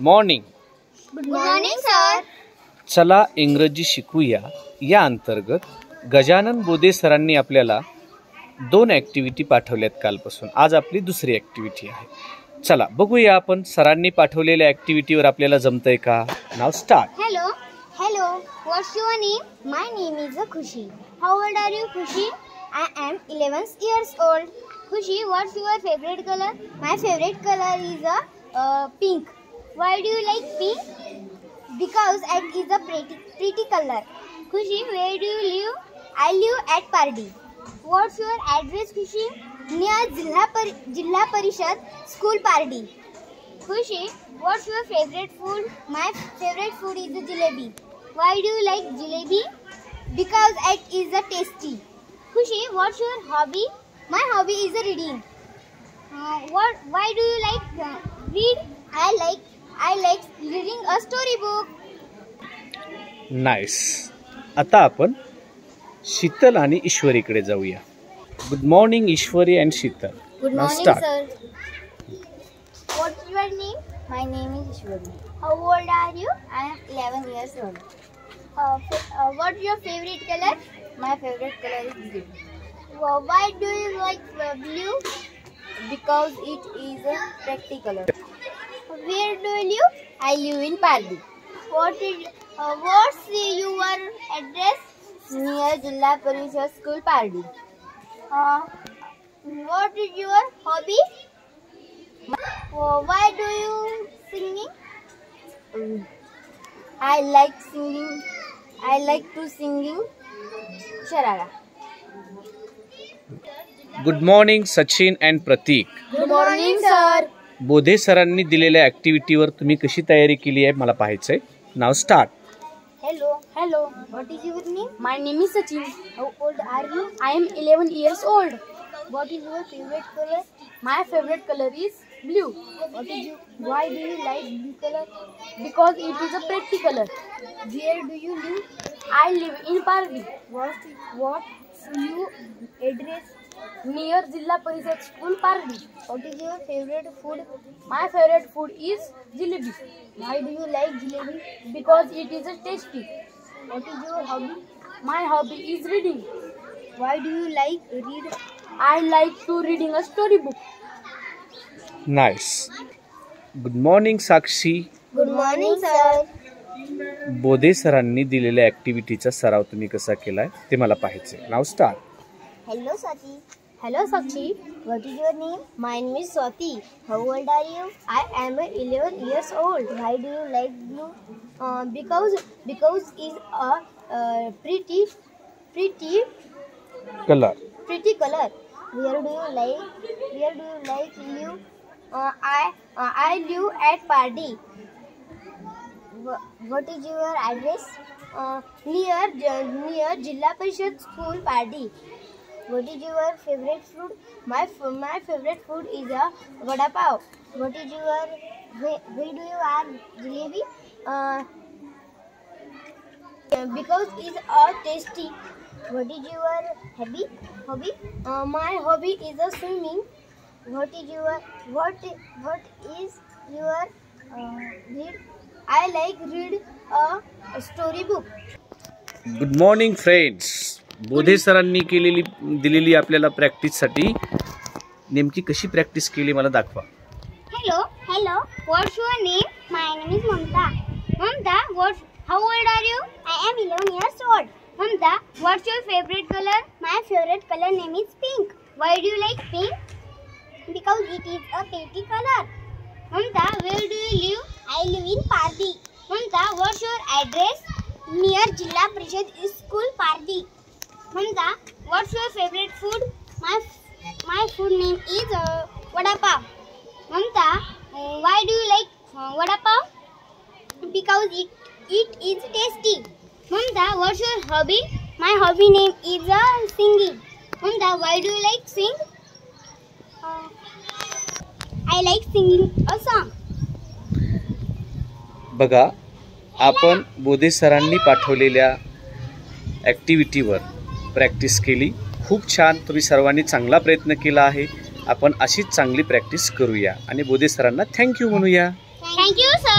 Morning. Good morning sir. चला इंग्रजी शिकूया या अंतर्गत गजानन बोधे सरांनी आपल्याला 2 ॲक्टिव्हिटी पाठवल्यात कालपासून. आज आपली दुसरी ॲक्टिव्हिटी आहे. चला बघूया आपण सरांनी पाठवलेल्या ॲक्टिव्हिटीवर आपल्याला जमतंय का. नाव start. Hello, what's your name? My name is Khushi. How old are you, Khushi? I am 11 years old. Khushi, what's your favorite color? My favorite color is pink. Why do you like pink? Because it is a pretty color. Khushi, where do you live? I live at Pardi. What's your address, Khushi? Near Jilla Parishad School, Pardi. Khushi, what's your favorite food? My favorite food is the jalebi. Why do you like jalebi? Because it is a tasty. Khushi, what's your hobby? My hobby is reading. Why do you like read? I like reading a storybook. Nice. आता आपण शीतल आणि ईश्वरीकडे जाऊया. Good morning Ishwari and Sheetal. Good morning, sir. What's your name? My name is Ishwari. How old are you? I am 11 years old. What's your favorite color? My favorite color is blue. Why do you like blue? Because it is a pretty color. Where do you live? I live in Pardi. What's your address? Near Jilla Parishad School, Pardi. What is your hobby? Why do you singing? I like singing. I like to singing charada. Good morning Sachin and Prateek. Good morning, sir. बोधे सरांनी दिलेल्या ॲक्टिव्हिटीवर तुम्ही कशी तयारी केली आहे मला पाहायचंय. नाव start. Hello. What is your name? My name is Sachin. How old are you? I am 11 years old. What is your favorite color? My favorite color is blue. Why do you like blue color? Because it is a pretty color. Where do you live? I live in Pardi. What's your address? Near Jilla Parishad School, Pardi. What is your favorite food? My favorite food is jalebi. Why do you like jalebi? Because it is a tasty. What is your hobby? My hobby is reading. Why do you like read? I like to reading a storybook. Nice. Good morning Sakshi. Good morning, sir. बोधे सरांनी दिलेल्या ॲक्टिव्हिटीचा सराव तुम्ही कसा केलाय ते मला पाहायचंय. नाव start. Hello, Sati. Hello, Sakshi. What is your name? My name is Swati. How old are you? I am 11 years old. Why do you like blue? Because it's a pretty colour. color. Where do you like live? I live at Pardi. What is your address? Near Jilla Parishad School, Pardi. What is your favorite food? My favorite food is a vada pav. What is your where do you have jalebi? Because it's a tasty. What is your hobby? My hobby is a swimming. What is your read? I like read a storybook. Good morning friends. बोधे सरांनी दिलेली आपल्याला प्रॅक्टिससाठी नेमकी कशी practice केली मला दाखवा. Hello. What's your name? My name is Mamta. How old are you? I am 11 years old. Mamta, what's your favorite color? My favorite color name is pink. Why do you like pink? Because it is a pretty color. Mamta, where do you live? I live in Pardi. Mamta, what's your address? Near Jilla Parishad School, Pardi. Mamta, what's your favorite food? My food name is vada pav. Mamta, why do you like vada pav? Because it is tasty. Mamta, what's your hobby? My hobby name is singing. Mamta, why do you like sing? I like singing a song. बघा आपण बोधे सरांनी पाठवलेल्या ॲक्टिव्हिटीवर practice केली. खूप छान. तुम्ही सर्वांनी चांगला प्रयत्न केला आहे. आपण अशीच चांगली प्रॅक्टिस करूया आणि बोधे सरांना थँक्यू म्हणूया. Thank you, sir.